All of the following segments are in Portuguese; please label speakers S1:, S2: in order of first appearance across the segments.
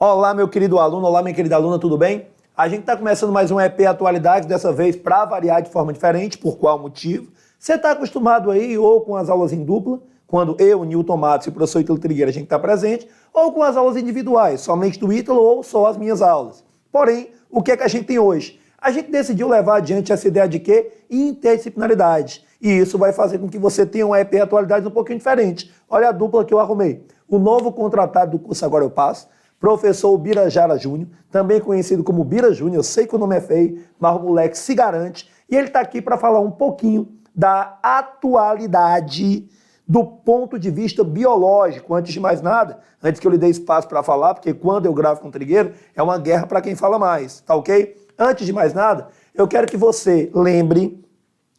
S1: Olá, meu querido aluno, olá, minha querida aluna, tudo bem? A gente está começando mais um EP Atualidades, dessa vez para variar de forma diferente. Por qual motivo? Você está acostumado aí ou com as aulas em dupla, quando eu, Newton Matos e o professor Ítalo Trigueira a gente está presente, ou com as aulas individuais, somente do Ítalo ou só as minhas aulas. Porém, o que é que a gente tem hoje? A gente decidiu levar adiante essa ideia de quê? Interdisciplinaridade. E isso vai fazer com que você tenha um EP Atualidades um pouquinho diferente. Olha a dupla que eu arrumei. O novo contratado do curso Agora Eu Passo, professor Birajara Júnior, também conhecido como Bira Júnior, eu sei que o nome é feio, mas o moleque se garante. E ele está aqui para falar um pouquinho da atualidade do ponto de vista biológico. Antes de mais nada, antes que eu lhe dê espaço para falar, porque quando eu gravo com o Trigueiro, é uma guerra para quem fala mais, tá ok? Antes de mais nada, eu quero que você lembre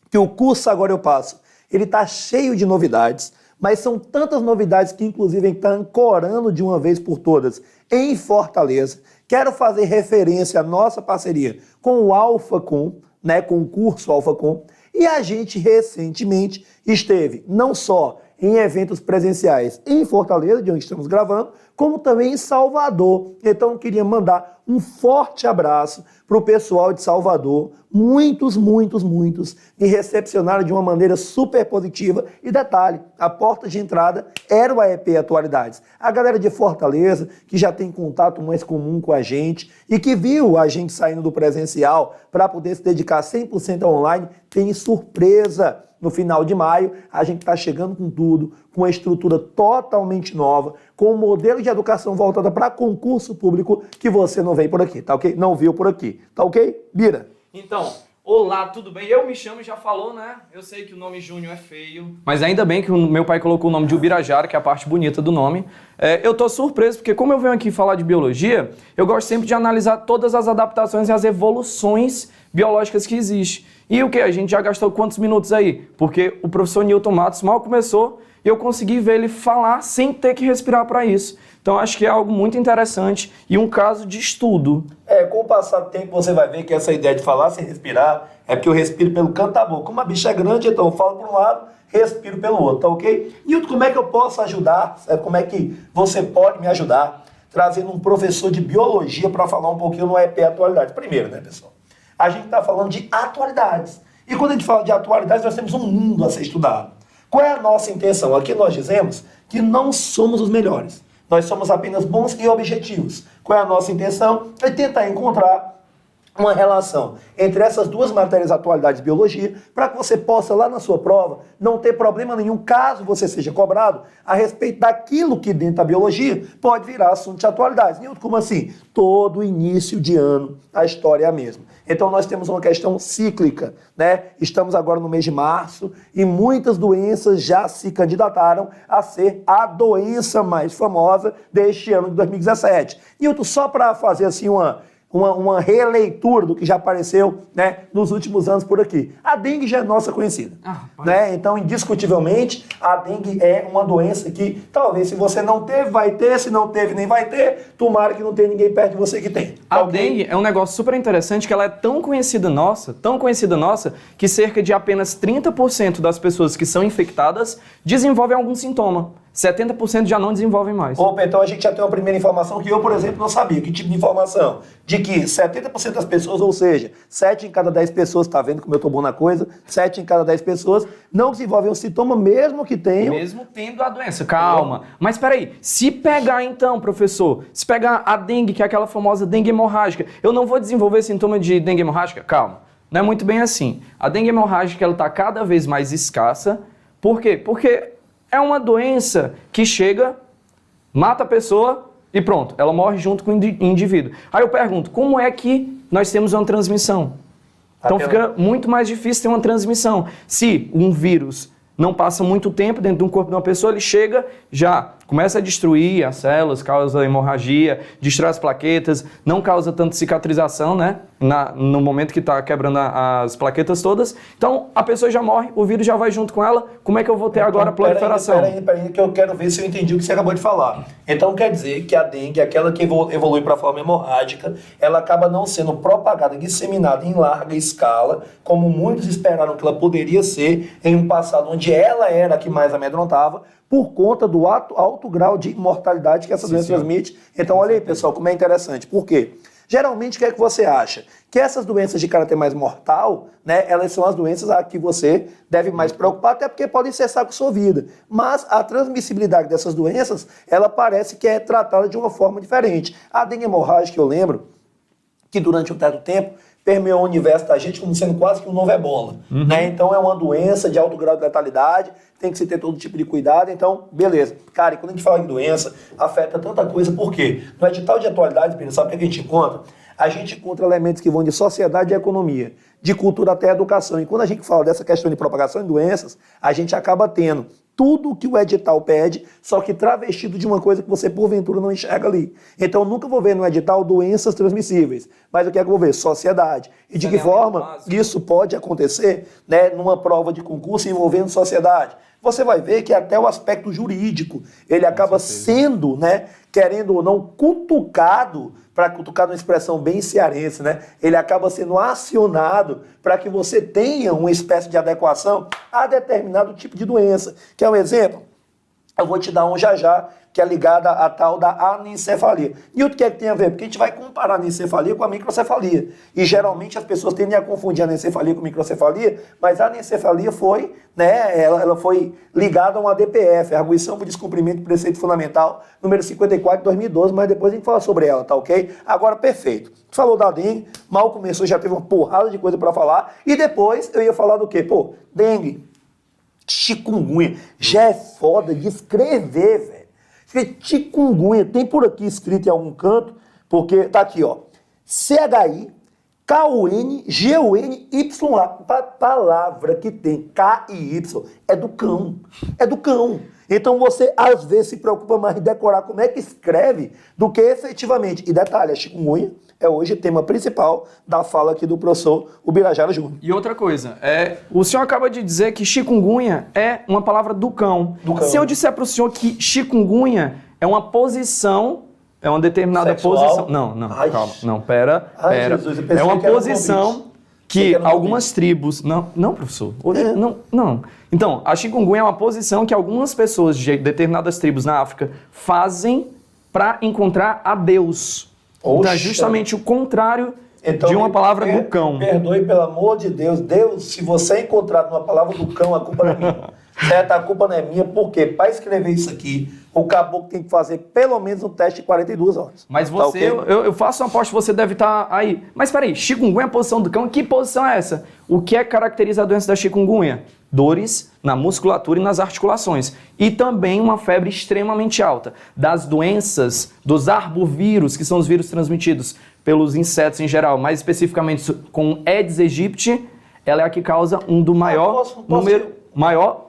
S1: que o curso Agora Eu Passo, ele está cheio de novidades, mas são tantas novidades que inclusive a gente está ancorando de uma vez por todas em Fortaleza. Quero fazer referência à nossa parceria com o AlphaCom, né, com o curso AlphaCom, e a gente recentemente esteve não só em eventos presenciais em Fortaleza, de onde estamos gravando, como também em Salvador. Então eu queria mandar um forte abraço para o pessoal de Salvador. Muitos me recepcionaram de uma maneira super positiva. E detalhe, a porta de entrada era o AEP Atualidades. A galera de Fortaleza, que já tem contato mais comum com a gente e que viu a gente saindo do presencial para poder se dedicar 100% ao online, tem surpresa. No final de maio, a gente está chegando com tudo, com uma estrutura totalmente nova, com um modelo de educação voltada para concurso público que você não veio por aqui, tá ok? Não viu por aqui, tá ok? Bira.
S2: Então, olá, tudo bem? Eu me chamo, já falou, né? Eu sei que o nome Júnior é feio, mas ainda bem que o meu pai colocou o nome de Ubirajara, que é a parte bonita do nome. Eu tô surpreso, porque como eu venho aqui falar de biologia, eu gosto sempre de analisar todas as adaptações e as evoluções biológicas que existem. E o que? A gente já gastou quantos minutos aí? Porque o professor Newton Matos mal começou e eu consegui ver ele falar sem ter que respirar para isso. Então acho que é algo muito interessante e um caso de estudo.
S1: Com o passar do tempo você vai ver que essa ideia de falar sem respirar é porque eu respiro pelo canto da boca. Como a bicha é grande, então eu falo por um lado, respiro pelo outro, tá ok? Newton, como é que eu posso ajudar? Como é que você pode me ajudar? Trazendo um professor de biologia para falar um pouquinho no EP Atualidade. Primeiro, né, pessoal? A gente está falando de atualidades. E quando a gente fala de atualidades, nós temos um mundo a ser estudado. Qual é a nossa intenção? Aqui nós dizemos que não somos os melhores. Nós somos apenas bons e objetivos. Qual é a nossa intenção? É tentar encontrar uma relação entre essas duas matérias, atualidade e biologia, para que você possa, lá na sua prova, não ter problema nenhum, caso você seja cobrado, a respeito daquilo que dentro da biologia pode virar assunto de atualidades. Nilton, como assim? Todo início de ano, a história é a mesma. Então nós temos uma questão cíclica, né? Estamos agora no mês de março e muitas doenças já se candidataram a ser a doença mais famosa deste ano de 2017. Nilton, só para fazer assim uma releitura do que já apareceu, né, nos últimos anos por aqui. A dengue já é nossa conhecida. Né? Então, indiscutivelmente, a dengue é uma doença que talvez se você não teve, vai ter, se não teve, nem vai ter, tomara que não tenha ninguém perto de você que tem.
S2: A dengue é um negócio super interessante, que ela é tão conhecida nossa, que cerca de apenas 30% das pessoas que são infectadas desenvolvem algum sintoma. 70% já não desenvolvem mais.
S1: Opa, então a gente já tem uma primeira informação que eu, por exemplo, não sabia. Que tipo de informação? De que 70% das pessoas, ou seja, 7 em cada 10 pessoas, tá vendo como eu tô bom na coisa? 7 em cada 10 pessoas não desenvolvem um sintoma mesmo que tenham.
S2: Mesmo tendo a doença. Calma. Mas peraí, se pegar então, professor, se pegar a dengue, que é aquela famosa dengue hemorrágica, eu não vou desenvolver sintoma de dengue hemorrágica? Calma. Não é muito bem assim. A dengue hemorrágica, ela tá cada vez mais escassa. Por quê? Porque é uma doença que chega, mata a pessoa e pronto, ela morre junto com o indivíduo. Aí eu pergunto, como é que nós temos uma transmissão? Então fica muito mais difícil ter uma transmissão. Se um vírus não passa muito tempo dentro do corpo de uma pessoa, ele chega, já começa a destruir as células, causa hemorragia, destrói as plaquetas, não causa tanto cicatrização, né? No momento que está quebrando as plaquetas todas. Então, a pessoa já morre, o vírus já vai junto com ela. Como é que eu vou ter agora a proliferação?
S1: Peraí, que eu quero ver se eu entendi o que você acabou de falar. Então, quer dizer que a dengue, aquela que evolui para a forma hemorrágica, ela acaba não sendo propagada, disseminada em larga escala, como muitos esperaram que ela poderia ser em um passado onde ela era a que mais amedrontava, por conta do alto alto grau de mortalidade que essa doença transmite. Então, olha aí, pessoal, como é interessante. Por quê? Geralmente, o que é que você acha? Que essas doenças de caráter mais mortal, né, elas são as doenças a que você deve mais preocupar, até porque podem cessar com sua vida. Mas a transmissibilidade dessas doenças, ela parece que é tratada de uma forma diferente. A dengue hemorrágica, eu lembro que durante um certo tempo permeou o universo da gente como sendo quase que um novo ebola. Né? Então é uma doença de alto grau de letalidade, tem que se ter todo tipo de cuidado, então, beleza. Cara, e quando a gente fala em doença, afeta tanta coisa, por quê? No edital de atualidade, sabe o que a gente encontra? A gente encontra elementos que vão de sociedade e economia, de cultura até educação. E quando a gente fala dessa questão de propagação de doenças, a gente acaba tendo tudo o que o edital pede, só que travestido de uma coisa que você, porventura, não enxerga ali. Então, eu nunca vou ver no edital doenças transmissíveis, mas o que é que eu vou ver? Sociedade. E de que forma isso pode acontecer, né, numa prova de concurso envolvendo sociedade? Você vai ver que até o aspecto jurídico, ele acaba sendo, né, querendo ou não, cutucado, para cutucar uma expressão bem cearense, né? Ele acaba sendo acionado para que você tenha uma espécie de adequação a determinado tipo de doença. Quer um exemplo? Eu vou te dar um já, que é ligada à tal da anencefalia. E o que é que tem a ver? Porque a gente vai comparar a anencefalia com a microcefalia. E geralmente as pessoas tendem a confundir a anencefalia com a microcefalia, mas a anencefalia foi, né, ela foi ligada a uma DPF, a Arguição por Descumprimento do Preceito Fundamental, número 54 de 2012, mas depois a gente fala sobre ela, tá ok? Agora, perfeito. Falou da dengue, mal começou, já teve uma porrada de coisa para falar, e depois eu ia falar do quê? Pô, dengue, chikungunya, já é foda de escrever, velho. Chikungunya, tem por aqui escrito em algum canto, porque tá aqui, ó, CHI-KUN-GUNYA, palavra que tem K e Y, é do cão, Então você às vezes se preocupa mais em decorar como é que escreve do que efetivamente. E detalhe, a chikungunya é hoje o tema principal da fala aqui do professor Ubirajara Júnior.
S2: E outra coisa, o senhor acaba de dizer que chikungunya é uma palavra do cão. Se eu disser para o senhor que chikungunya é uma posição, é uma determinada posição... Não, calma. Não, pera.
S1: Jesus,
S2: é uma posição que algumas tribos... Não, professor. Não. Então, a chikungunya é uma posição que algumas pessoas de determinadas tribos na África fazem para encontrar a Deus. Então, é justamente o contrário de uma palavra do cão.
S1: Perdoe, pelo amor de Deus. Deus, se você encontrar numa palavra do cão, a culpa não é minha. Certo? A culpa não é minha, porque para escrever isso aqui, o caboclo tem que fazer pelo menos um teste de 42 horas.
S2: Mas você, tá, okay? eu faço uma aposta que você deve estar aí. Mas peraí, chikungunya é a posição do cão? Que posição é essa? O que é que caracteriza a doença da chikungunya? Dores na musculatura e nas articulações. E também uma febre extremamente alta. Das doenças, dos arbovírus, que são os vírus transmitidos pelos insetos em geral, mais especificamente com Aedes aegypti, ela é a que causa um do maior maior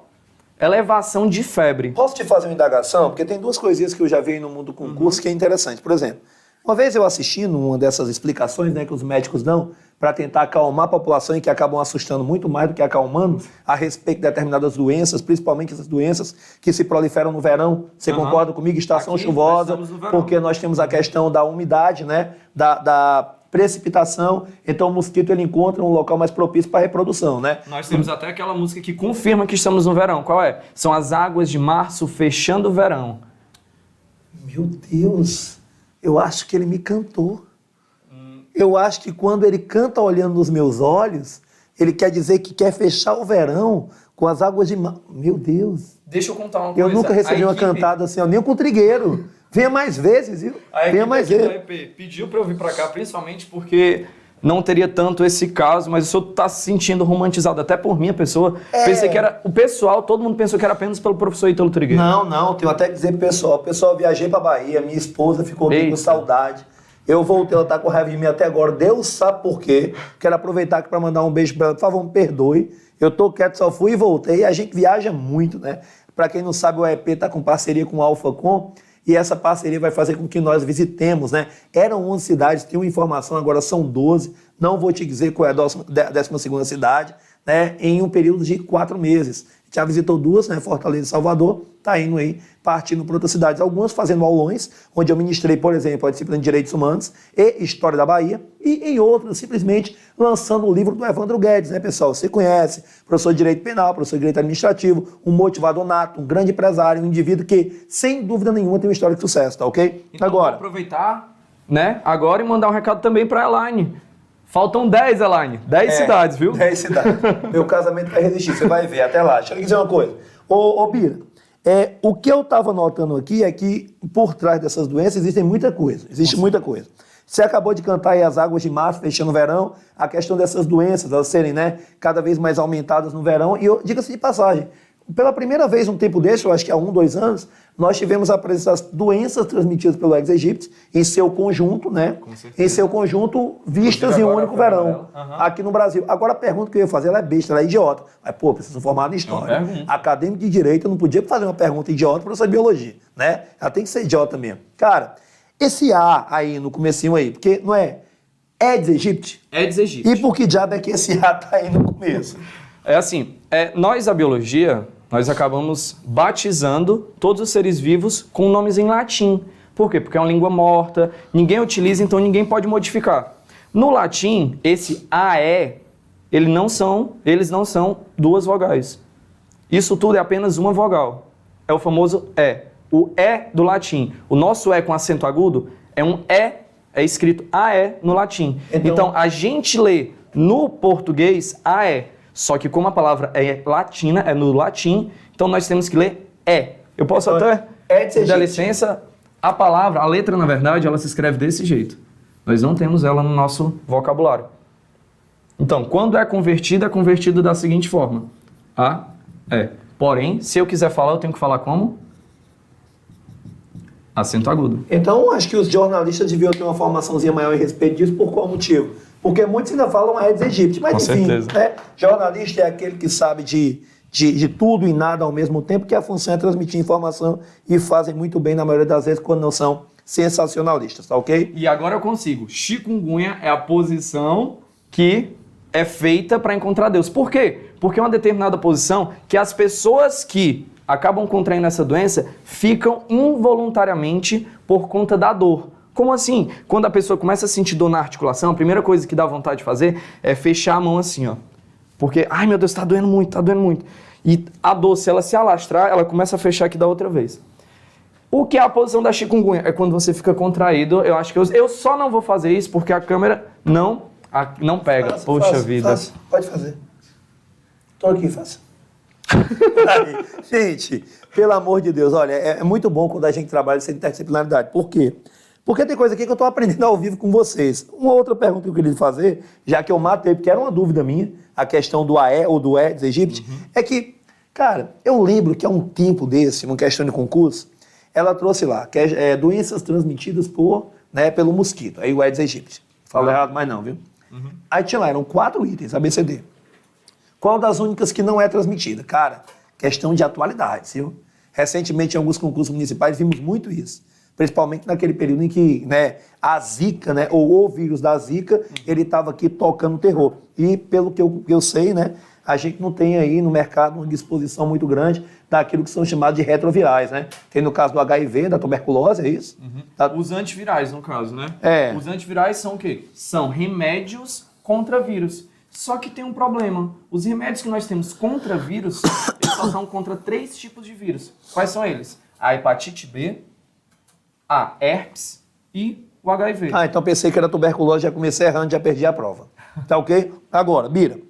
S2: elevação de febre.
S1: Posso te fazer uma indagação? Porque tem duas coisinhas que eu já vi no mundo do concurso que é interessante. Por exemplo, uma vez eu assistindo uma dessas explicações, né, que os médicos dão para tentar acalmar a população e que acabam assustando muito mais do que acalmando a respeito de determinadas doenças, principalmente essas doenças que se proliferam no verão. Você concorda comigo? Estação chuvosa, porque nós temos a questão da umidade, né, da precipitação, então o mosquito ele encontra um local mais propício para a reprodução, né?
S2: Nós temos até aquela música que confirma que estamos no verão. Qual é? São as águas de março fechando o verão.
S1: Meu Deus, eu acho que ele me cantou. Eu acho que quando ele canta olhando nos meus olhos, ele quer dizer que quer fechar o verão com as águas de março. Meu Deus.
S2: Deixa eu contar uma coisa.
S1: Eu nunca recebi uma cantada assim, nem com trigueiro. Venha mais vezes, viu? Venha mais vezes. A
S2: equipe pediu para eu vir para cá, principalmente porque não teria tanto esse caso, mas o senhor está se sentindo romantizado até por minha pessoa. Pensei que era o pessoal, todo mundo pensou que era apenas pelo professor Ítalo Trigueiro.
S1: Não, tenho até que dizer pro pessoal. Pessoal, viajei para Bahia, minha esposa ficou aqui com saudade. Eu voltei, ela tá com raiva de mim até agora. Deus sabe por quê. Quero aproveitar aqui para mandar um beijo para ela. Por favor, me perdoe. Eu tô quieto, só fui e voltei. A gente viaja muito, né? Para quem não sabe, o EP tá com parceria com o AlphaCom. E essa parceria vai fazer com que nós visitemos, né? Eram 11 cidades, tem uma informação, agora são 12. Não vou te dizer qual é a 12ª cidade, né? Em um período de 4 meses. Já visitou duas, né? Fortaleza e Salvador, está indo aí, partindo para outras cidades. Algumas fazendo aulões, onde eu ministrei, por exemplo, a disciplina de Direitos Humanos e História da Bahia, e em outras, simplesmente lançando o livro do Evandro Guedes, né, pessoal? Você conhece, professor de Direito Penal, professor de Direito Administrativo, um motivador nato, um grande empresário, um indivíduo que, sem dúvida nenhuma, tem uma história de sucesso, tá ok?
S2: Então,
S1: Agora,
S2: vou aproveitar, né, agora e mandar um recado também para a Elaine. Faltam 10, Elaine. 10 cidades, viu?
S1: 10 cidades. Meu casamento vai resistir, você vai ver, até lá. Deixa eu dizer uma coisa. Ô Bira, o que eu estava notando aqui é que por trás dessas doenças existe muita coisa. Você acabou de cantar aí as águas de março, fechando o verão, a questão dessas doenças, elas serem, né, cada vez mais aumentadas no verão. E diga-se de passagem, pela primeira vez num tempo desse, eu acho que há 1, 2 anos, nós tivemos a presença das doenças transmitidas pelo Aedes aegypti em seu conjunto, né? Em seu conjunto, vistas em um único verão, aqui no Brasil. Agora a pergunta que eu ia fazer, ela é besta, ela é idiota. Mas, pô, preciso formar em história. Acadêmico de Direito, eu não podia fazer uma pergunta idiota para de Biologia, né? Ela tem que ser idiota mesmo. Cara, esse A aí, no comecinho aí, porque não é Aedes aegypti?
S2: Aedes aegypti.
S1: E por que diabo é que esse A tá aí no começo?
S2: É assim, nós, a biologia, nós acabamos batizando todos os seres vivos com nomes em latim. Por quê? Porque é uma língua morta, ninguém utiliza, então ninguém pode modificar. No latim, esse AE, eles não são duas vogais. Isso tudo é apenas uma vogal. É o famoso E. O E do latim. O nosso E com acento agudo é um E, é escrito AE no latim. Então a gente lê no português AE. Só que como a palavra é latina, é no latim, então nós temos que ler E. Eu posso até, dar licença, a palavra, a letra, na verdade, ela se escreve desse jeito. Nós não temos ela no nosso vocabulário. Então, quando é convertido da seguinte forma. A, E. Porém, se eu quiser falar, eu tenho que falar como? Acento agudo.
S1: Então, acho que os jornalistas deviam ter uma formaçãozinha maior em respeito disso, por qual motivo? Porque muitos ainda falam Aedes aegypti, mas
S2: com
S1: enfim,
S2: certeza.
S1: Né? Jornalista é aquele que sabe de tudo e nada ao mesmo tempo, que a função é transmitir informação e fazem muito bem na maioria das vezes quando não são sensacionalistas, tá ok?
S2: E agora eu consigo. Chikungunya é a posição que é feita para encontrar Deus. Por quê? Porque é uma determinada posição que as pessoas que acabam contraindo essa doença ficam involuntariamente por conta da dor. Como assim? Quando a pessoa começa a sentir dor na articulação, a primeira coisa que dá vontade de fazer é fechar a mão assim, ó. Porque, ai meu Deus, tá doendo muito. E a dor, se ela se alastrar, ela começa a fechar aqui da outra vez. O que é a posição da chikungunya? É quando você fica contraído. Eu acho que eu só não vou fazer isso porque a câmera não pega. Poxa vida.
S1: Pode fazer. Tô aqui, faça. Gente, pelo amor de Deus, olha, é muito bom quando a gente trabalha essa interdisciplinaridade. Por quê? Porque tem coisa aqui que eu estou aprendendo ao vivo com vocês. Uma outra pergunta que eu queria fazer, já que eu matei, porque era uma dúvida minha, a questão do AE ou do Aedes aegypti, é que, cara, eu lembro que há um tempo desse, uma questão de concurso, ela trouxe lá, doenças transmitidas pelo mosquito, aí o Aedes aegypti. Falo errado, mas não, viu? Aí tinha lá, eram 4 itens, ABCD. Qual das únicas que não é transmitida? Cara, questão de atualidade, viu? Recentemente, em alguns concursos municipais, vimos muito isso. Principalmente naquele período em que, né, a Zika, né, ou o vírus da Zika, ele estava aqui tocando terror. E pelo que eu sei, né, a gente não tem aí no mercado uma disposição muito grande daquilo que são chamados de retrovirais, né? Tem no caso do HIV, da tuberculose, é isso?
S2: Os antivirais, no caso, né?
S1: Os
S2: antivirais são o quê? São remédios contra vírus. Só que tem um problema. Os remédios que nós temos contra vírus, eles só são contra 3 tipos de vírus. Quais são eles? A hepatite B, a herpes e o HIV.
S1: Então pensei que era tuberculose, já comecei errando, já perdi a prova. Tá ok? Agora, Bira,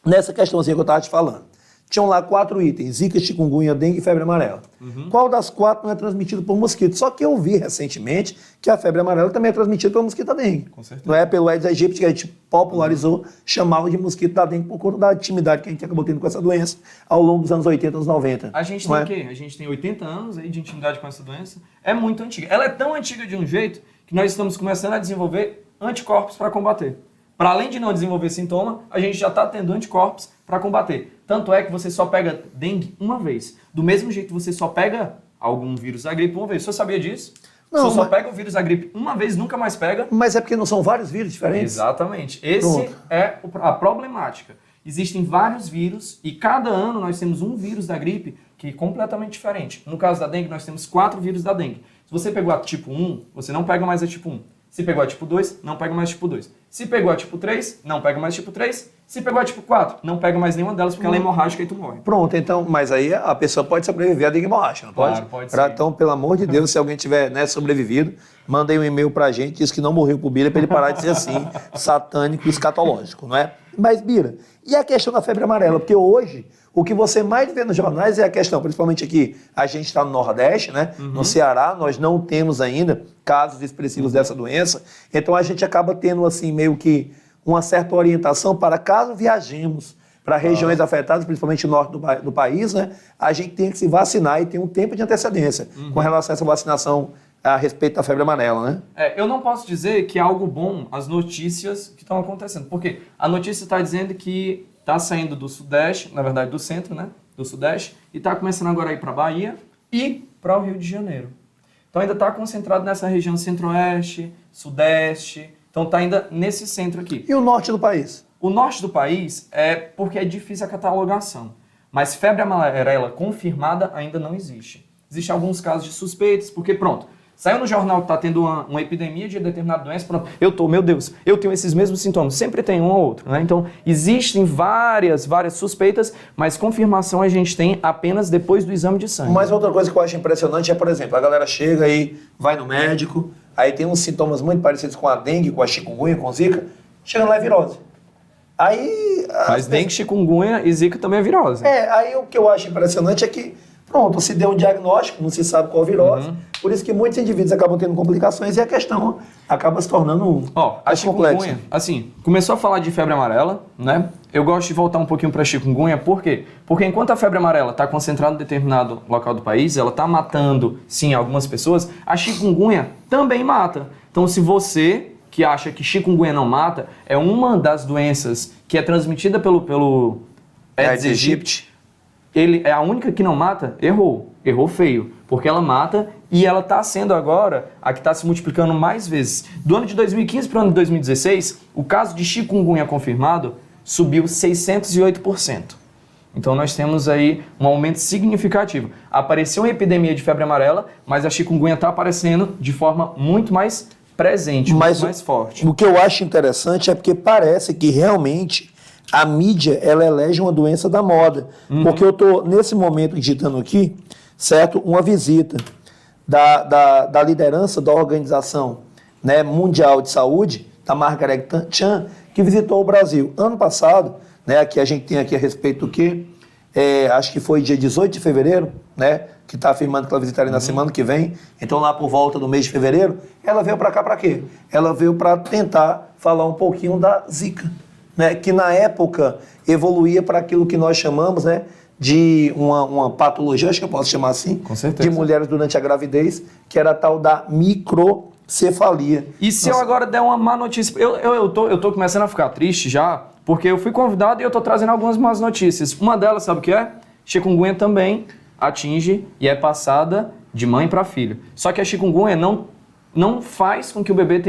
S1: nessa questãozinha que eu estava te falando, tinham lá 4 itens: Zika, chikungunya, dengue e febre amarela. Qual das 4 não é transmitido por mosquito? Só que eu vi recentemente que a febre amarela também é transmitida pelo mosquito da dengue.
S2: Com certeza.
S1: Não é pelo Aedes aegypti, que a gente popularizou, chamava de mosquito da dengue por conta da intimidade que a gente acabou tendo com essa doença ao longo dos anos 80, anos 90.
S2: A gente tem o quê? A gente tem 80 anos aí de intimidade com essa doença. É muito antiga. Ela é tão antiga de um jeito que nós estamos começando a desenvolver anticorpos para combater. Para além de não desenvolver sintoma, a gente já está tendo anticorpos para combater. Tanto é que você só pega dengue uma vez. Do mesmo jeito que você só pega algum vírus da gripe uma vez. Você sabia disso?
S1: Não,
S2: você só pega o vírus da gripe uma vez, nunca mais pega.
S1: Mas é porque não são vários vírus diferentes?
S2: Exatamente. Esse é a problemática. Existem vários vírus e cada ano nós temos um vírus da gripe que é completamente diferente. No caso da dengue, nós temos 4 vírus da dengue. Se você pegou a tipo 1, você não pega mais a tipo 1. Se pegou a tipo 2, não pega mais tipo 2. Se pegou a tipo 3, não pega mais tipo 3. Se pegou a tipo 4, não pega mais nenhuma delas porque ela é hemorrágica e tu morre.
S1: Pronto, então, mas aí a pessoa pode sobreviver à dengue hemorrágica, não pode?
S2: Claro, pode sim.
S1: Então, pelo amor de Deus, se alguém tiver, né, sobrevivido, mandem um e-mail pra gente, diz que não morreu por Bira, pra ele parar de ser assim, satânico e escatológico, não é? Mas, Bira, e a questão da febre amarela? Porque hoje, o que você mais vê nos jornais é a questão, principalmente aqui, a gente está no Nordeste, né? No Ceará, nós não temos ainda casos expressivos dessa doença, então a gente acaba tendo, assim, meio que uma certa orientação para caso viajemos para regiões afetadas, principalmente no norte do país, né? A gente tem que se vacinar e tem um tempo de antecedência com relação a essa vacinação a respeito da febre amarela, né?
S2: Eu não posso dizer que é algo bom as notícias que estão acontecendo, porque a notícia está dizendo que está saindo do Sudeste, na verdade do centro, né? Do Sudeste, e está começando agora a ir para a Bahia e para o Rio de Janeiro. Então ainda está concentrado nessa região Centro-Oeste, Sudeste, então está ainda nesse centro aqui.
S1: E o norte do país?
S2: O norte do país é porque é difícil a catalogação, mas febre amarela confirmada ainda não existe. Existem alguns casos de suspeitos, porque pronto, saiu no jornal que está tendo uma epidemia de determinada doença, pronto, meu Deus, eu tenho esses mesmos sintomas, sempre tem um ou outro, né? Então, existem várias suspeitas, mas confirmação a gente tem apenas depois do exame de sangue.
S1: Mas outra coisa que eu acho impressionante é, por exemplo, a galera chega aí, vai no médico, aí tem uns sintomas muito parecidos com a dengue, com a chikungunya, com a zika, chega lá é virose. Aí...
S2: Mas dengue, chikungunya e zika também é virose.
S1: Aí o que eu acho impressionante é que, pronto, se deu um diagnóstico, não se sabe qual virose, por isso que muitos indivíduos acabam tendo complicações e a questão acaba se tornando
S2: a chikungunya, assim, começou a falar de febre amarela, né? Eu gosto de voltar um pouquinho para a chikungunya, por quê? Porque enquanto a febre amarela está concentrada em determinado local do país, ela está matando, sim, algumas pessoas, a chikungunya também mata. Então, se você que acha que chikungunya não mata, é uma das doenças que é transmitida pelo Aedes aegypti, ele é a única que não mata, errou feio, porque ela mata e ela está sendo agora a que está se multiplicando mais vezes. Do ano de 2015 para o ano de 2016, o caso de chikungunya confirmado subiu 608%. Então nós temos aí um aumento significativo. Apareceu uma epidemia de febre amarela, mas a chikungunya está aparecendo de forma muito mais presente, muito mais forte.
S1: O que eu acho interessante é porque parece que realmente a mídia, ela elege uma doença da moda. Porque eu estou, nesse momento, digitando aqui, certo, uma visita da liderança da Organização, né, Mundial de Saúde, da Margaret Chan, que visitou o Brasil. Ano passado, né, aqui a gente tem aqui a respeito do quê? Acho que foi dia 18 de fevereiro, né, que está afirmando que ela visitaria na semana que vem. Então, lá por volta do mês de fevereiro, ela veio para cá para quê? Ela veio para tentar falar um pouquinho da Zika, né, que na época evoluía para aquilo que nós chamamos, né, de uma patologia, acho que eu posso chamar assim,
S2: com certeza,
S1: de mulheres durante a gravidez, que era a tal da microcefalia.
S2: E se eu agora der uma má notícia, eu tô começando a ficar triste já, porque eu fui convidado e eu tô trazendo algumas más notícias. Uma delas, sabe o que é? Chikungunya também atinge e é passada de mãe para filho. Só que a chikungunya não faz com que o bebê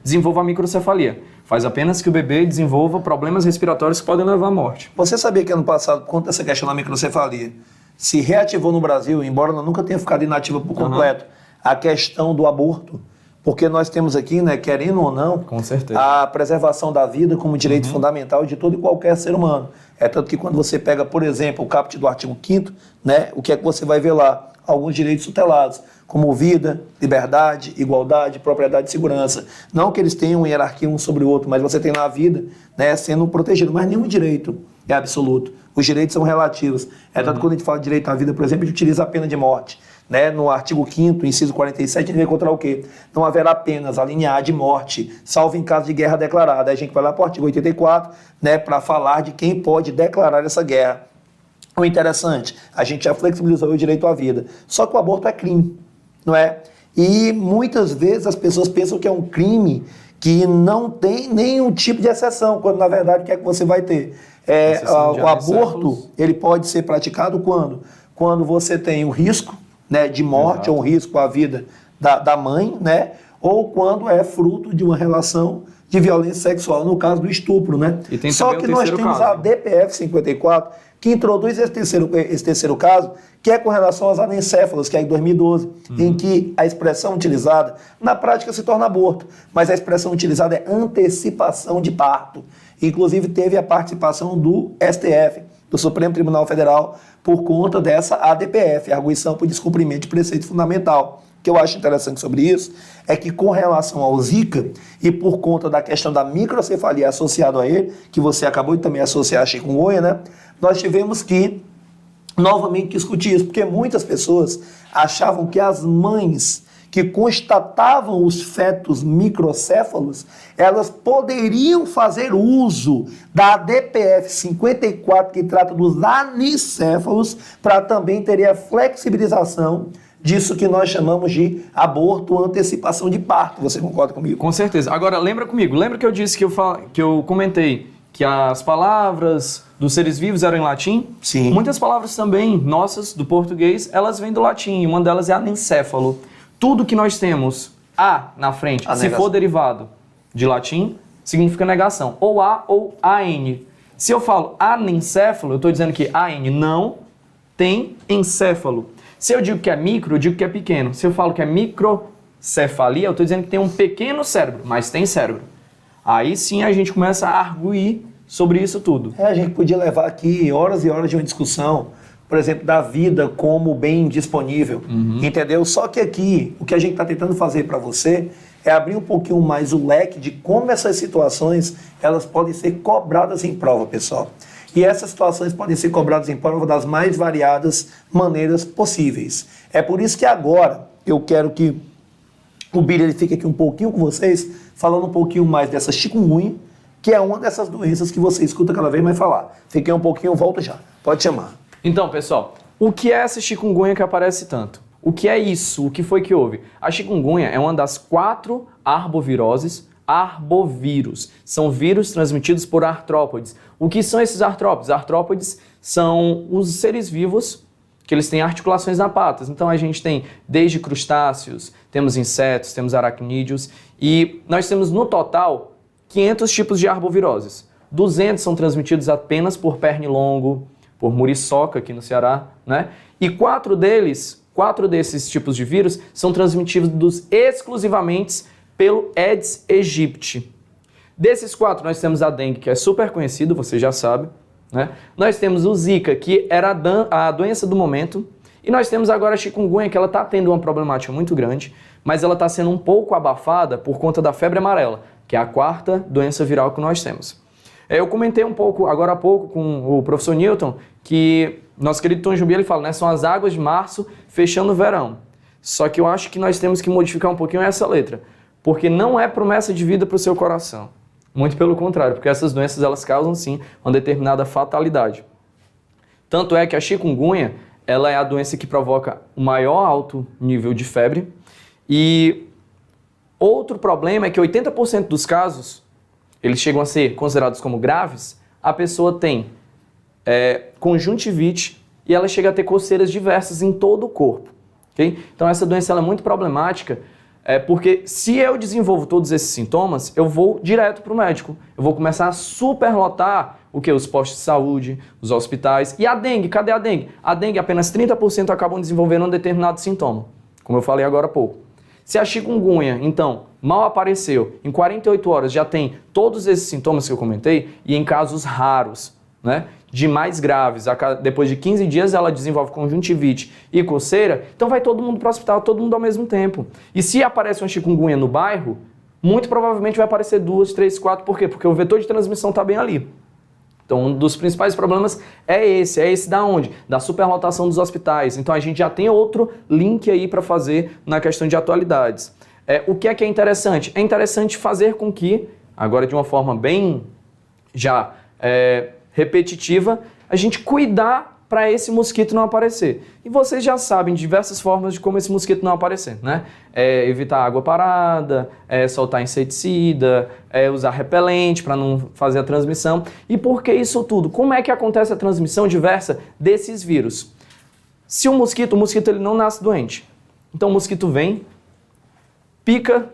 S2: desenvolva a microcefalia. Faz apenas que o bebê desenvolva problemas respiratórios que podem levar à morte.
S1: Você sabia que ano passado, quanto a essa questão da microcefalia, se reativou no Brasil, embora ela nunca tenha ficado inativa por completo, a questão do aborto? Porque nós temos aqui, né, querendo ou não,
S2: com certeza,
S1: a preservação da vida como direito fundamental de todo e qualquer ser humano. É tanto que quando você pega, por exemplo, o caput do artigo 5º, né, o que é que você vai ver lá? Alguns direitos tutelados, como vida, liberdade, igualdade, propriedade e segurança. Não que eles tenham hierarquia um sobre o outro, mas você tem lá a vida, né, sendo protegido. Mas nenhum direito é absoluto. Os direitos são relativos. É tanto que quando a gente fala de direito à vida, por exemplo, a gente utiliza a pena de morte. Né? No artigo 5º, inciso 47, a gente vai encontrar o quê? Não haverá penas, a linha A de morte, salvo em caso de guerra declarada. Aí a gente vai lá para o artigo 84, né, para falar de quem pode declarar essa guerra. O interessante, a gente já flexibilizou o direito à vida. Só que o aborto é crime, não é? E muitas vezes as pessoas pensam que é um crime que não tem nenhum tipo de exceção, quando na verdade o que é que você vai ter? O aborto, ele pode ser praticado quando? Quando você tem o risco, né, de morte, ou um risco à vida da mãe, né, ou quando é fruto de uma relação de violência sexual, no caso do estupro, né?
S2: E tem
S1: Só
S2: também
S1: que
S2: o
S1: nós
S2: terceiro
S1: temos
S2: caso.
S1: a DPF 54, que introduz esse terceiro caso, que é com relação aos anencéfalos, que é em 2012, em que a expressão utilizada, na prática, se torna aborto, mas a expressão utilizada é antecipação de parto. Inclusive, teve a participação do STF, do Supremo Tribunal Federal, por conta dessa ADPF, Arguição por Descumprimento de Preceito Fundamental. O que eu acho interessante sobre isso é que, com relação ao Zika, e por conta da questão da microcefalia associada a ele, que você acabou de também associar a chikungunya, né? Nós tivemos que, novamente, discutir isso, porque muitas pessoas achavam que as mães que constatavam os fetos microcéfalos, elas poderiam fazer uso da DPF 54, que trata dos anencéfalos, para também ter a flexibilização disso que nós chamamos de aborto ou antecipação de parto. Você concorda comigo?
S2: Com certeza. Agora, lembra comigo, lembra que eu disse que eu comentei que as palavras dos seres vivos eram em latim?
S1: Sim.
S2: Muitas palavras também, nossas, do português, elas vêm do latim, e uma delas é anencéfalo. Tudo que nós temos A na frente, se for derivado de latim, significa negação. Ou A ou AN. Se eu falo anencéfalo, eu estou dizendo que AN não tem encéfalo. Se eu digo que é micro, eu digo que é pequeno. Se eu falo que é microcefalia, eu estou dizendo que tem um pequeno cérebro, mas tem cérebro. Aí sim a gente começa a arguir sobre isso tudo.
S1: A gente podia levar aqui horas e horas de uma discussão, por exemplo, da vida como bem disponível, entendeu? Só que aqui, o que a gente está tentando fazer para você é abrir um pouquinho mais o leque de como essas situações elas podem ser cobradas em prova, pessoal. E essas situações podem ser cobradas em prova das mais variadas maneiras possíveis. É por isso que agora eu quero que o Billy ele fique aqui um pouquinho com vocês, falando um pouquinho mais dessa chikungunya, que é uma dessas doenças que você escuta cada vez mais falar. Fiquei um pouquinho, volta já. Pode chamar.
S2: Então, pessoal, o que é essa chikungunya que aparece tanto? O que é isso? O que foi que houve? A chikungunya é uma das 4 arboviroses, arbovírus. São vírus transmitidos por artrópodes. O que são esses artrópodes? Artrópodes são os seres vivos que eles têm articulações nas patas. Então a gente tem desde crustáceos, temos insetos, temos aracnídeos e nós temos no total 500 tipos de arboviroses. 200 são transmitidos apenas por pernilongo, por muriçoca aqui no Ceará, né? E 4 desses tipos de vírus são transmitidos exclusivamente pelo Aedes aegypti. Desses 4 nós temos a dengue, que é super conhecido, você já sabe, né? Nós temos o Zika, que era a doença do momento, e nós temos agora a chikungunya, que ela está tendo uma problemática muito grande, mas ela está sendo um pouco abafada por conta da febre amarela, que é a 4ª doença viral que nós temos. Eu comentei um pouco, agora há pouco, com o professor Newton, que nosso querido Tom Jumbi, ele fala, né, são as águas de março fechando o verão. Só que eu acho que nós temos que modificar um pouquinho essa letra, porque não é promessa de vida para o seu coração. Muito pelo contrário, porque essas doenças elas causam sim uma determinada fatalidade. Tanto é que a chikungunya, ela é a doença que provoca o maior alto nível de febre. E outro problema é que 80% dos casos, eles chegam a ser considerados como graves, a pessoa tem conjuntivite e ela chega a ter coceiras diversas em todo o corpo. Okay? Então essa doença ela é muito problemática, porque se eu desenvolvo todos esses sintomas, eu vou direto para o médico. Eu vou começar a superlotar os postos de saúde, os hospitais. E a dengue, cadê a dengue? A dengue, apenas 30% acabam desenvolvendo um determinado sintoma, como eu falei agora há pouco. Se a chikungunya, então, mal apareceu, em 48 horas já tem todos esses sintomas que eu comentei, e em casos raros, né, de mais graves, depois de 15 dias ela desenvolve conjuntivite e coceira, então vai todo mundo para o hospital, todo mundo ao mesmo tempo. E se aparece uma chikungunya no bairro, muito provavelmente vai aparecer 2, 3, 4, por quê? Porque o vetor de transmissão está bem ali. Então, um dos principais problemas é esse da onde? Da superlotação dos hospitais. Então, a gente já tem outro link aí para fazer na questão de atualidades. O que é interessante? É interessante fazer com que, agora de uma forma bem já repetitiva, a gente cuidar para esse mosquito não aparecer. E vocês já sabem diversas formas de como esse mosquito não aparecer, né? Evitar água parada, soltar inseticida, usar repelente para não fazer a transmissão. E por que isso tudo? Como é que acontece a transmissão diversa desses vírus? Se o mosquito ele não nasce doente. Então o mosquito vem, pica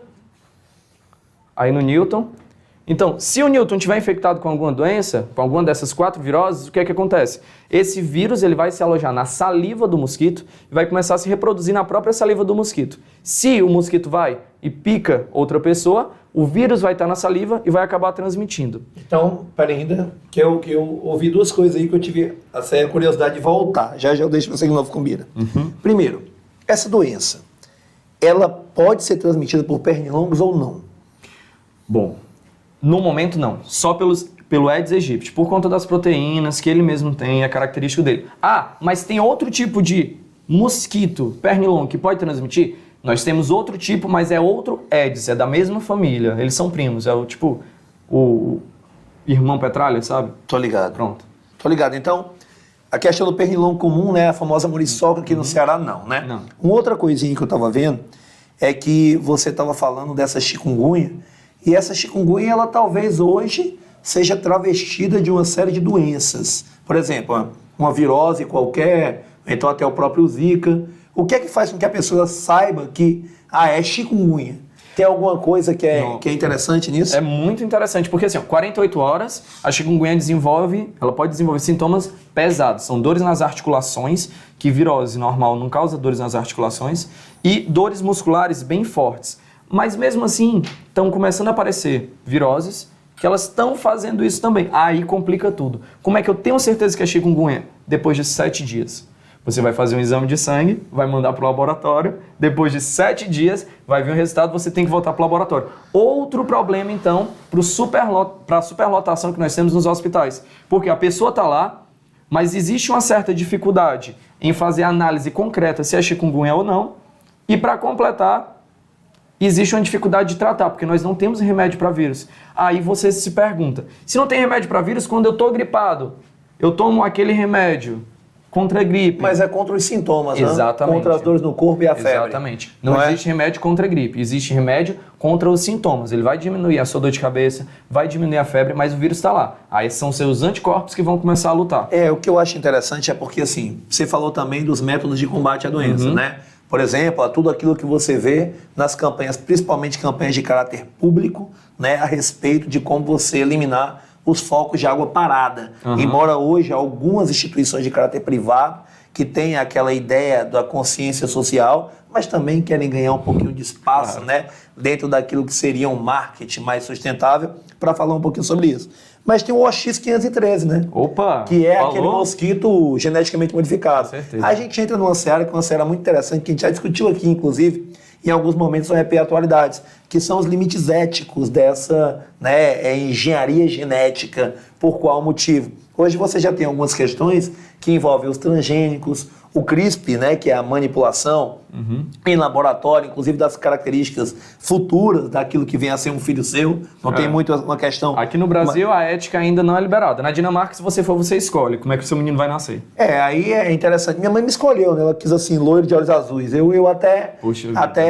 S2: aí no Newton, Então, se o Newton tiver infectado com alguma doença, com alguma dessas 4 viroses, o que é que acontece? Esse vírus ele vai se alojar na saliva do mosquito e vai começar a se reproduzir na própria saliva do mosquito. Se o mosquito vai e pica outra pessoa, o vírus vai estar na saliva e vai acabar transmitindo.
S1: Então, peraí ainda, que eu ouvi 2 coisas aí que eu tive essa curiosidade de voltar. Já eu deixo você de novo com Bira. Primeiro, essa doença, ela pode ser transmitida por pernilongos ou não?
S2: Bom, no momento não, só pelo Aedes aegypti, por conta das proteínas que ele mesmo tem, é característico dele. Ah, mas tem outro tipo de mosquito, pernilongo, que pode transmitir? Nós temos outro tipo, mas é outro Aedes, é da mesma família, eles são primos, é o tipo, o irmão petralha, sabe?
S1: Tô ligado.
S2: Pronto.
S1: Tô ligado. Então, a questão do pernilongo comum, né, a famosa muriçoca aqui no Ceará, não, né?
S2: Não.
S1: Uma outra coisinha que eu tava vendo é que você tava falando dessa chikungunya, e essa chikungunya, ela talvez hoje seja travestida de uma série de doenças. Por exemplo, uma virose qualquer, então até o próprio Zika. O que é que faz com que a pessoa saiba que, é chikungunya? Tem alguma coisa que é interessante nisso?
S2: É muito interessante, porque assim, 48 horas, a chikungunya ela pode desenvolver sintomas pesados. São dores nas articulações, que virose normal não causa dores nas articulações, e dores musculares bem fortes. Mas mesmo assim, estão começando a aparecer viroses que elas estão fazendo isso também. Aí complica tudo. Como é que eu tenho certeza que é chikungunya? Depois de 7 dias. Você vai fazer um exame de sangue, vai mandar para o laboratório, depois de 7 dias vai vir o resultado, você tem que voltar para o laboratório. Outro problema, então, para a superlotação que nós temos nos hospitais. Porque a pessoa está lá, mas existe uma certa dificuldade em fazer a análise concreta se é chikungunya ou não, e para completar, existe uma dificuldade de tratar, porque nós não temos remédio para vírus. Aí você se pergunta, se não tem remédio para vírus, quando eu estou gripado, eu tomo aquele remédio contra a gripe.
S1: Mas é contra os sintomas, né?
S2: Exatamente.
S1: Contra as dores no corpo e a febre.
S2: Exatamente. Não existe remédio contra a gripe, existe remédio contra os sintomas. Ele vai diminuir a sua dor de cabeça, vai diminuir a febre, mas o vírus está lá. Aí são seus anticorpos que vão começar a lutar.
S1: O que eu acho interessante é porque, assim, você falou também dos métodos de combate à doença, né? Por exemplo, tudo aquilo que você vê nas campanhas, principalmente campanhas de caráter público, né, a respeito de como você eliminar os focos de água parada. Embora hoje algumas instituições de caráter privado que têm aquela ideia da consciência social, mas também querem ganhar um pouquinho de espaço, né, dentro daquilo que seria um marketing mais sustentável, para falar um pouquinho sobre isso. Mas tem o OX513, né?
S2: Opa!
S1: Que é aquele mosquito geneticamente modificado.
S2: Com certeza.
S1: A gente entra numa seara que é uma seara muito interessante, que a gente já discutiu aqui, inclusive, em alguns momentos no EP Atualidades, que são os limites éticos dessa engenharia genética. Por qual motivo? Hoje você já tem algumas questões que envolvem os transgênicos, o CRISPR, né, que é a manipulação em laboratório, inclusive das características futuras daquilo que vem a ser um filho seu. Não tem muito uma questão...
S2: Aqui no Brasil a ética ainda não é liberada. Na Dinamarca, se você for, você escolhe como é que o seu menino vai nascer.
S1: Aí é interessante. Minha mãe me escolheu, né? Ela quis assim, loiro de olhos azuis. Eu até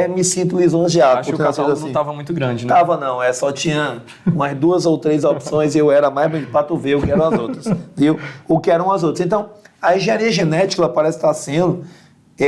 S1: me sinto lisonjeado.
S2: Acho que o catálogo não estava muito grande, né?
S1: Tava não, só tinha umas 2 ou 3 opções e eu era mais bonito para tu ver o que eram as outras, viu? O que eram as outras. Então, a engenharia genética, ela parece estar sendo,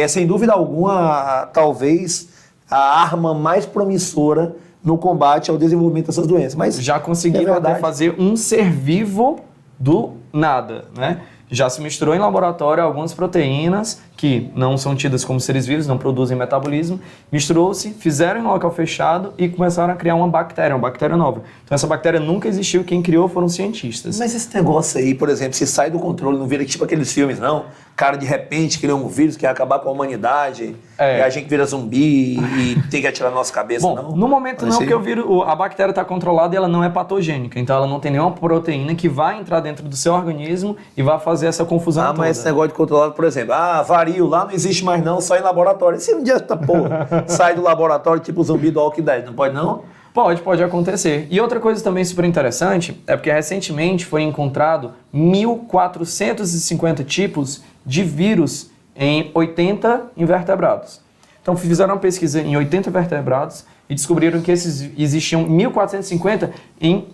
S1: sem dúvida alguma, talvez a arma mais promissora no combate ao desenvolvimento dessas doenças. Mas
S2: já conseguiram até fazer um ser vivo do nada, né? Já se misturou em laboratório algumas proteínas que não são tidas como seres vivos, não produzem metabolismo, misturou-se, fizeram em um local fechado e começaram a criar uma bactéria nova. Então essa bactéria nunca existiu, quem criou foram cientistas.
S1: Mas esse negócio aí, por exemplo, se sai do controle, não vira tipo aqueles filmes, não? Cara, de repente cria um vírus que vai acabar com a humanidade, e a gente vira zumbi e tem que atirar na nossa cabeça,
S2: Bom,
S1: não?
S2: No momento não, porque a bactéria está controlada e ela não é patogênica, então ela não tem nenhuma proteína que vai entrar dentro do seu organismo e vai fazer essa confusão toda.
S1: Mas esse negócio de controlado, por exemplo, vario, lá não existe mais não, só em laboratório. Se um dia essa porra sai do laboratório tipo o zumbi do Walking Dead, não pode não?
S2: Pode acontecer. E outra coisa também super interessante é porque recentemente foi encontrado 1.450 tipos de vírus em 80 invertebrados. Então fizeram uma pesquisa em 80 vertebrados e descobriram que existiam 1.450 em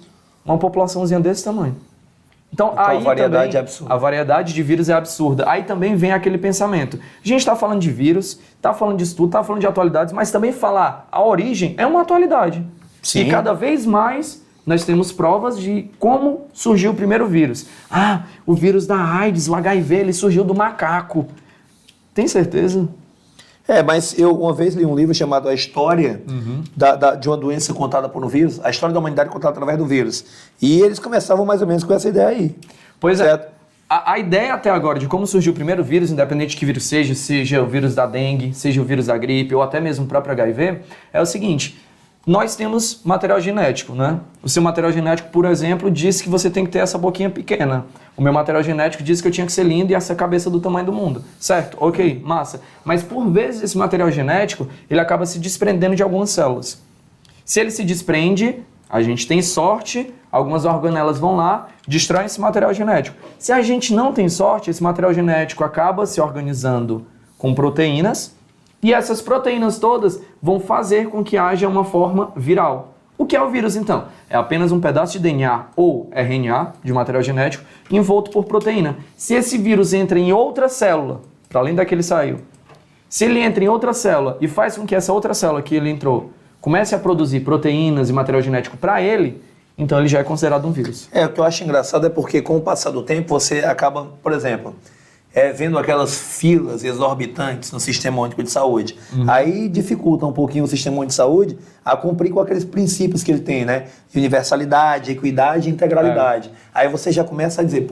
S2: uma populaçãozinha desse tamanho. Então aí
S1: a variedade
S2: também,
S1: é absurda.
S2: A variedade de vírus é absurda. Aí também vem aquele pensamento. A gente está falando de vírus, está falando de estudo, está falando de atualidades, mas também falar a origem é uma atualidade.
S1: Sim.
S2: E cada vez mais nós temos provas de como surgiu o primeiro vírus. Ah, o vírus da AIDS, o HIV, ele surgiu do macaco. Tem certeza?
S1: Mas eu uma vez li um livro chamado A História de uma doença contada por um vírus, a história da humanidade contada através do vírus. E eles começavam mais ou menos com essa ideia aí.
S2: Pois
S1: certo?
S2: é. A ideia até agora de como surgiu o primeiro vírus, independente de que vírus seja o vírus da dengue, seja o vírus da gripe ou até mesmo o próprio HIV, é o seguinte: nós temos material genético, né? O seu material genético, por exemplo, diz que você tem que ter essa boquinha pequena. O meu material genético diz que eu tinha que ser lindo e essa cabeça do tamanho do mundo. Certo? Ok, massa. Mas por vezes esse material genético, ele acaba se desprendendo de algumas células. Se ele se desprende, a gente tem sorte, algumas organelas vão lá, destroem esse material genético. Se a gente não tem sorte, esse material genético acaba se organizando com proteínas, e essas proteínas todas vão fazer com que haja uma forma viral. O que é o vírus, então? É apenas um pedaço de DNA ou RNA, de material genético, envolto por proteína. Se esse vírus entra em outra célula, para além da que ele saiu, se ele entra em outra célula e faz com que essa outra célula que ele entrou comece a produzir proteínas e material genético para ele, então ele já é considerado um vírus.
S1: O que eu acho engraçado é porque com o passar do tempo você acaba, por exemplo, vendo aquelas filas exorbitantes no Sistema Único de Saúde. Aí dificulta um pouquinho o Sistema Único de Saúde a cumprir com aqueles princípios que ele tem, né? De universalidade, equidade e integralidade. Aí você já começa a dizer,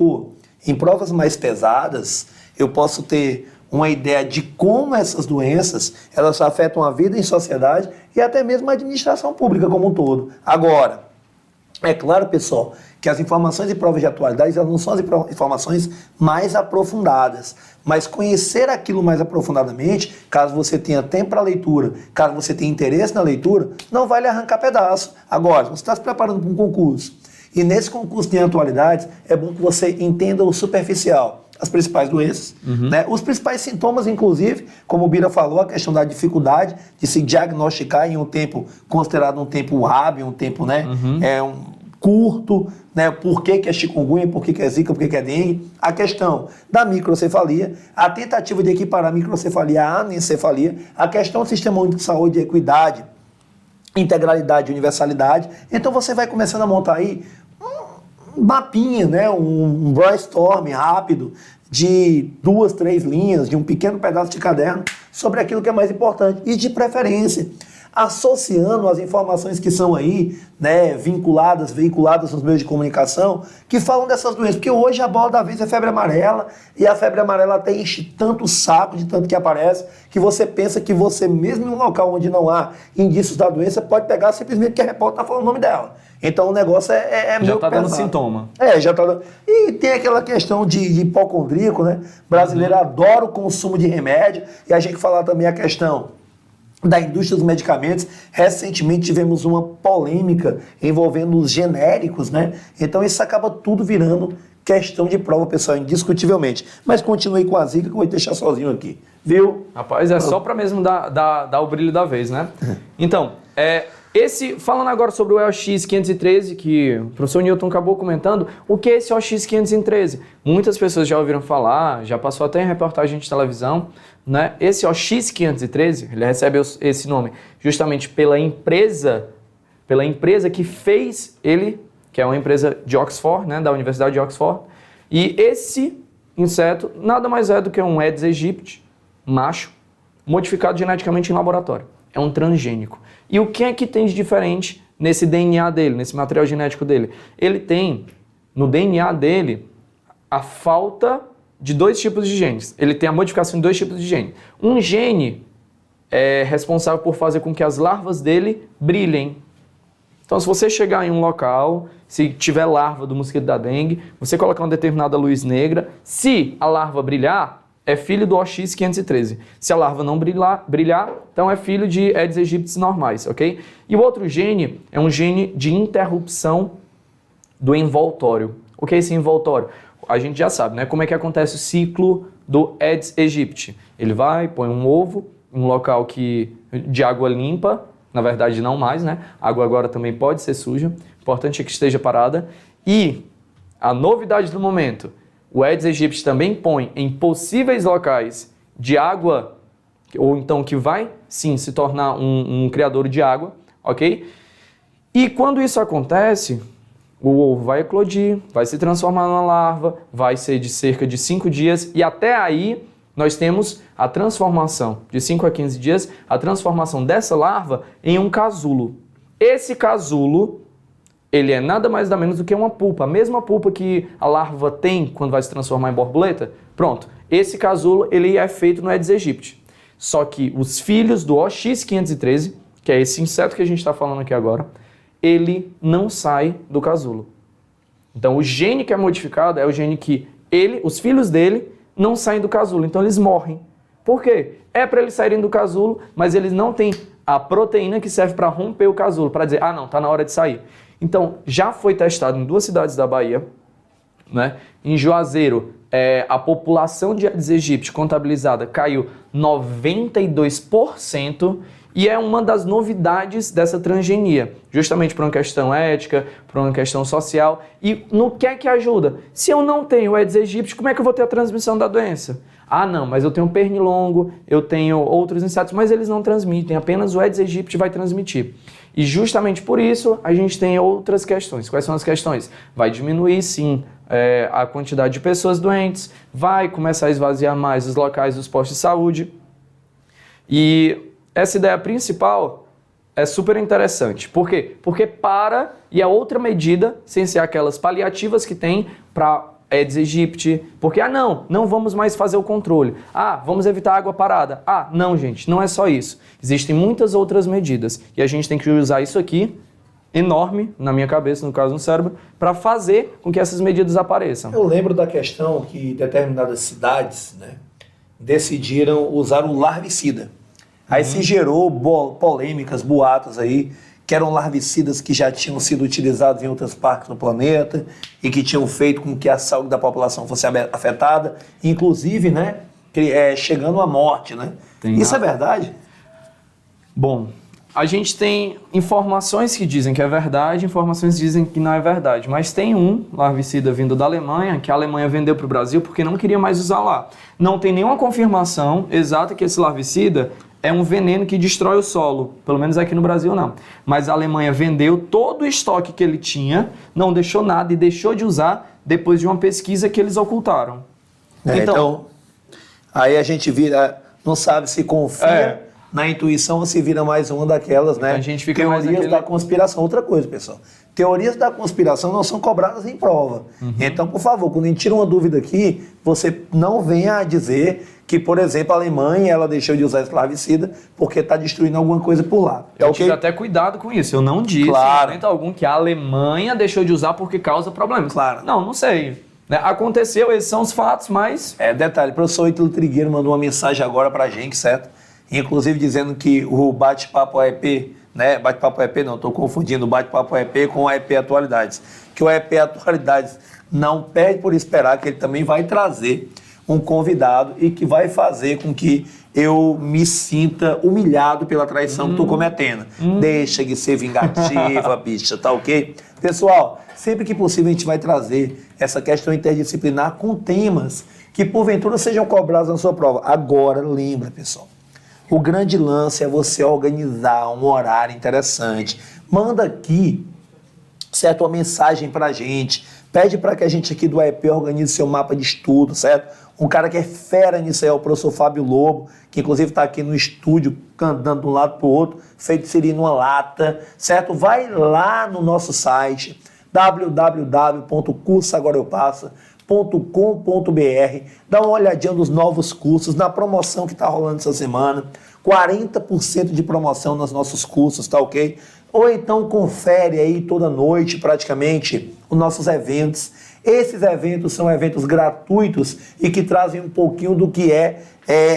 S1: em provas mais pesadas, eu posso ter uma ideia de como essas doenças elas afetam a vida em sociedade e até mesmo a administração pública como um todo. Agora, é claro, pessoal, que as informações e provas de atualidade elas não são as informações mais aprofundadas, mas conhecer aquilo mais aprofundadamente, caso você tenha tempo para a leitura, caso você tenha interesse na leitura, não vai lhe arrancar pedaço. Agora, se você está se preparando para um concurso, e nesse concurso tem atualidades, é bom que você entenda o superficial, as principais doenças, né? Os principais sintomas, inclusive, como o Bira falou, a questão da dificuldade de se diagnosticar em um tempo considerado um tempo hábil, um tempo curto, né? Por que é chikungunya, por que é zika, por que é dengue. A questão da microcefalia, a tentativa de equiparar a microcefalia à anencefalia, a questão do Sistema Único de Saúde, equidade, integralidade e universalidade. Então você vai começando a montar aí um mapinha, né? Um brainstorm rápido de 2, 3 linhas, de um pequeno pedaço de caderno sobre aquilo que é mais importante e de preferência associando as informações que são aí, né, vinculadas, veiculadas nos meios de comunicação, que falam dessas doenças, porque hoje a bola da vez é febre amarela, e a febre amarela até enche tanto o saco de tanto que aparece, que você pensa que você, mesmo em um local onde não há indícios da doença, pode pegar simplesmente que a repórter está falando o nome dela. Então o negócio é meio
S2: já está dando
S1: pesado.
S2: sintoma.
S1: Já está dando. E tem aquela questão de hipocondríaco, né? O brasileiro adora o consumo de remédio, e a gente falar também a questão da indústria dos medicamentos. Recentemente tivemos uma polêmica envolvendo os genéricos, né? Então isso acaba tudo virando questão de prova, pessoal, indiscutivelmente. Mas continue com a zika que eu vou deixar sozinho aqui, viu?
S2: Rapaz, é só para mesmo dar o brilho da vez, né? Então, falando agora sobre o OX513, que o professor Newton acabou comentando, o que é esse OX513? Muitas pessoas já ouviram falar, já passou até em reportagem de televisão, né? Esse OX513, ele recebe esse nome justamente pela empresa que fez ele, que é uma empresa de Oxford, né, da Universidade de Oxford, e esse inseto nada mais é do que um Aedes aegypti, macho, modificado geneticamente em laboratório. É um transgênico. E o que é que tem de diferente nesse DNA dele, nesse material genético dele? Ele tem, no DNA dele, a falta de 2 tipos de genes. Ele tem a modificação de 2 tipos de gene. Um gene é responsável por fazer com que as larvas dele brilhem. Então, se você chegar em um local, se tiver larva do mosquito da dengue, você colocar uma determinada luz negra, se a larva brilhar, é filho do OX513. Se a larva não brilhar, então é filho de Aedes aegypti normais, ok? E o outro gene é um gene de interrupção do envoltório. O que é esse envoltório? A gente já sabe, né? Como é que acontece o ciclo do Aedes aegypti. Ele vai, põe um ovo, um local de água limpa, na verdade não mais, né? A água agora também pode ser suja, o importante é que esteja parada. E a novidade do momento, o Aedes aegypti também põe em possíveis locais de água, ou então que vai, sim, se tornar um criador de água, ok? E quando isso acontece, o ovo vai eclodir, vai se transformar numa larva, vai ser de cerca de 5 dias e até aí nós temos a transformação, de 5 a 15 dias, a transformação dessa larva em um casulo. Esse casulo, ele é nada mais nada menos do que uma pulpa, a mesma pulpa que a larva tem quando vai se transformar em borboleta. Pronto, esse casulo ele é feito no Aedes aegypti. Só que os filhos do OX513, que é esse inseto que a gente está falando aqui agora, ele não sai do casulo. Então o gene que é modificado é o gene que os filhos dele não saem do casulo, então eles morrem. Por quê? É para eles saírem do casulo, mas eles não têm a proteína que serve para romper o casulo, para dizer, não, tá na hora de sair. Então, já foi testado em 2 cidades da Bahia, né? Em Juazeiro, a população de Aedes aegypti contabilizada caiu 92%, e é uma das novidades dessa transgenia, justamente por uma questão ética, por uma questão social. E no que é que ajuda? Se eu não tenho Aedes aegypti, como é que eu vou ter a transmissão da doença? Não, mas eu tenho pernilongo, eu tenho outros insetos, mas eles não transmitem, apenas o Aedes aegypti vai transmitir. E justamente por isso a gente tem outras questões. Quais são as questões? Vai diminuir, sim, a quantidade de pessoas doentes, vai começar a esvaziar mais os locais dos postos de saúde. E essa ideia principal é super interessante. Por quê? Porque e a outra medida, sem ser aquelas paliativas que tem para Aedes aegypti, porque, não vamos mais fazer o controle. Vamos evitar água parada. Não, gente, não é só isso. Existem muitas outras medidas e a gente tem que usar isso aqui, enorme, na minha cabeça, no caso no cérebro, para fazer com que essas medidas apareçam.
S1: Eu lembro da questão que determinadas cidades, né, decidiram usar o larvicida. Aí se gerou polêmicas, boatos aí, que eram larvicidas que já tinham sido utilizados em outras partes do planeta e que tinham feito com que a saúde da população fosse afetada, inclusive, né, chegando à morte, né? Isso é verdade?
S2: Bom, a gente tem informações que dizem que é verdade, informações que dizem que não é verdade, mas tem um larvicida vindo da Alemanha, que a Alemanha vendeu para o Brasil porque não queria mais usar lá. Não tem nenhuma confirmação exata que esse larvicida é um veneno que destrói o solo, pelo menos aqui no Brasil não. Mas a Alemanha vendeu todo o estoque que ele tinha, não deixou nada e deixou de usar depois de uma pesquisa que eles ocultaram.
S1: Então, aí a gente não sabe se confia na intuição ou se vira mais uma daquelas, né?
S2: A gente fica
S1: teorias da conspiração. Outra coisa, pessoal. Teorias da conspiração não são cobradas em prova. Então, por favor, quando a gente tira uma dúvida aqui, você não venha a dizer que, por exemplo, a Alemanha ela deixou de usar esse larvicida porque está destruindo alguma coisa por lá.
S2: Eu tive até cuidado com isso. Eu não disse em momento algum que a Alemanha deixou de usar porque causa problemas.
S1: Claro.
S2: Não sei. Aconteceu, esses são os fatos, mas...
S1: Detalhe, o professor Ítalo Trigueiro mandou uma mensagem agora pra gente, certo? Inclusive dizendo que o Bate-Papo EP, né? Bate-Papo EP não, estou confundindo o Bate-Papo EP com o EP Atualidades. Que o EP Atualidades não perde por esperar, que ele também vai trazer um convidado e que vai fazer com que eu me sinta humilhado pela traição que estou cometendo. Deixa de ser vingativa, bicha, tá ok? Pessoal, sempre que possível a gente vai trazer essa questão interdisciplinar com temas que porventura sejam cobrados na sua prova. Agora, lembra, pessoal, o grande lance é você organizar um horário interessante. Manda aqui, certo, uma mensagem pra gente. Pede para que a gente aqui do AEP organize seu mapa de estudo, certo? Um cara que é fera nisso aí é o professor Fábio Lobo, que inclusive está aqui no estúdio, andando de um lado para o outro, feito seria numa lata, certo? Vai lá no nosso site, www.cursoagoraeupasso.com.br, dá uma olhadinha nos novos cursos, na promoção que está rolando essa semana, 40% de promoção nos nossos cursos, tá ok? Ou então confere aí toda noite, praticamente, os nossos eventos. Esses eventos são eventos gratuitos e que trazem um pouquinho do que é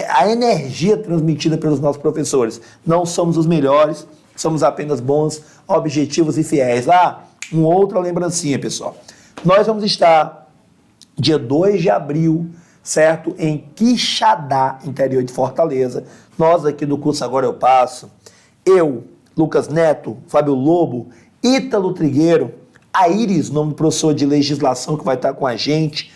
S1: a energia transmitida pelos nossos professores. Não somos os melhores, somos apenas bons, objetivos e fiéis. Uma outra lembrancinha, pessoal. Nós vamos estar dia 2 de abril, certo? Em Quixadá, interior de Fortaleza. Nós aqui do curso Agora Eu Passo, eu, Lucas Neto, Fábio Lobo, Ítalo Trigueiro, a Iris, nome do professor de legislação que vai estar com a gente,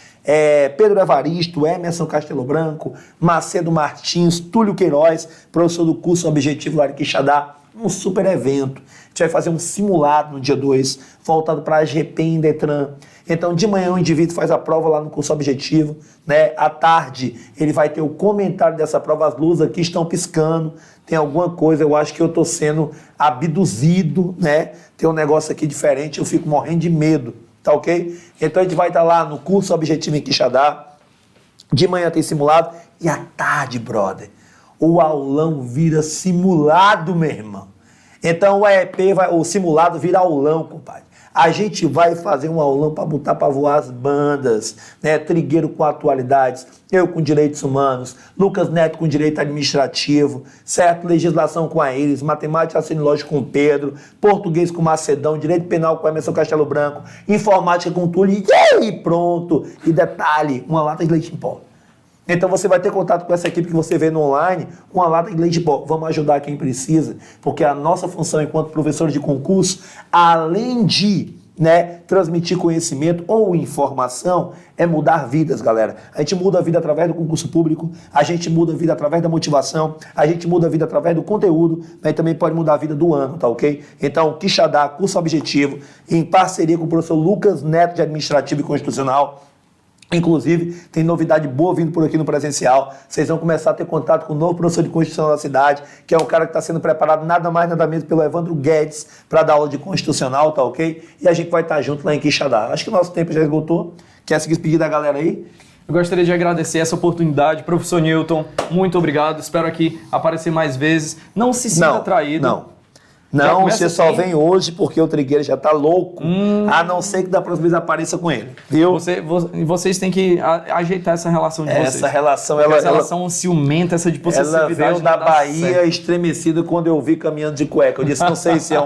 S1: Pedro Evaristo, Emerson Castelo Branco, Macedo Martins, Túlio Queiroz, professor do curso Objetivo lá de Quixadá, um super evento. gente vai fazer um simulado no dia 2, voltado para a GP em Detran. Então, de manhã o indivíduo faz a prova lá no curso objetivo, né? À tarde ele vai ter o comentário dessa prova, as luzes aqui estão piscando, tem alguma coisa, eu acho que eu estou sendo abduzido, né? Tem um negócio aqui diferente, eu fico morrendo de medo, tá ok? Então a gente vai estar lá no curso objetivo em Quixadá, de manhã tem simulado, e à tarde, brother, o aulão vira simulado, meu irmão. Então o simulado vira aulão, compadre. A gente vai fazer um aulão para botar para voar as bandas, né? Trigueiro com atualidades, eu com direitos humanos, Lucas Neto com direito administrativo, certo? Legislação com a Iris, matemática semiológica com o Pedro, português com Macedão, direito penal com Emerson Castelo Branco, informática com Túlio, e aí, pronto! E detalhe, uma lata de leite em pó. Então você vai ter contato com essa equipe que você vê no online, uma lata de leite de pó. Vamos ajudar quem precisa, porque a nossa função enquanto professores de concurso, além de transmitir conhecimento ou informação, é mudar vidas, galera. A gente muda a vida através do concurso público, a gente muda a vida através da motivação, a gente muda a vida através do conteúdo, mas também pode mudar a vida do ano, tá ok? Então, Quixadá, curso objetivo, em parceria com o professor Lucas Neto de Administrativo e Constitucional. Inclusive, tem novidade boa vindo por aqui no presencial. Vocês vão começar a ter contato com o novo professor de Constitucional da cidade, que é um cara que está sendo preparado nada mais, nada menos pelo Evandro Guedes para dar aula de Constitucional, tá ok? E a gente vai estar junto lá em Quixadá. Acho que o nosso tempo já esgotou. Quer se despedir da galera aí?
S2: Eu gostaria de agradecer essa oportunidade. Professor Newton, muito obrigado. Espero aqui aparecer mais vezes. Não se sinta traído.
S1: Não, você só vem hoje porque o Trigueiro já tá louco, a não ser que da próxima vez apareça com ele, viu?
S2: Vocês têm que ajeitar essa relação de vocês.
S1: Essa relação,
S2: essa relação ciumenta, essa de possessividade.
S1: Ela veio da Bahia estremecida quando eu vi caminhando de cueca. Eu disse, não sei se é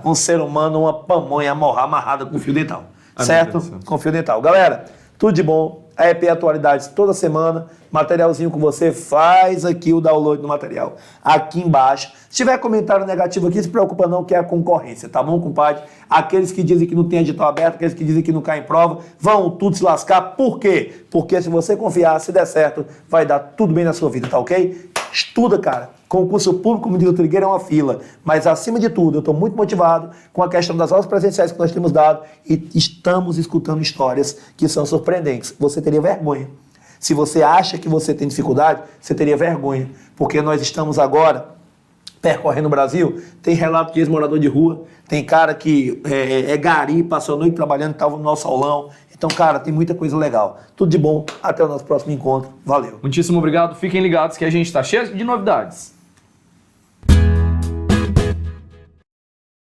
S1: um ser humano ou uma pamonha amarrada com fio dental. Certo? Com fio dental. Galera, tudo de bom. A EP Atualidades toda semana, materialzinho com você, faz aqui o download do material, aqui embaixo. Se tiver comentário negativo aqui, se preocupa não, que é a concorrência, tá bom, compadre? Aqueles que dizem que não tem edital aberto, aqueles que dizem que não cai em prova, vão tudo se lascar. Por quê? Porque se você confiar, se der certo, vai dar tudo bem na sua vida, tá ok? Estuda, cara. Concurso público, como diz o Trigueiro, é uma fila. Mas, acima de tudo, eu estou muito motivado com a questão das aulas presenciais que nós temos dado e estamos escutando histórias que são surpreendentes. Você teria vergonha. Se você acha que você tem dificuldade, você teria vergonha. Porque nós estamos agora percorrendo o Brasil, tem relato de ex-morador de rua, tem cara que é gari, passou a noite trabalhando, estava no nosso aulão. Então, cara, tem muita coisa legal. Tudo de bom, até o nosso próximo encontro. Valeu.
S2: Muitíssimo obrigado, fiquem ligados que a gente está cheio de novidades.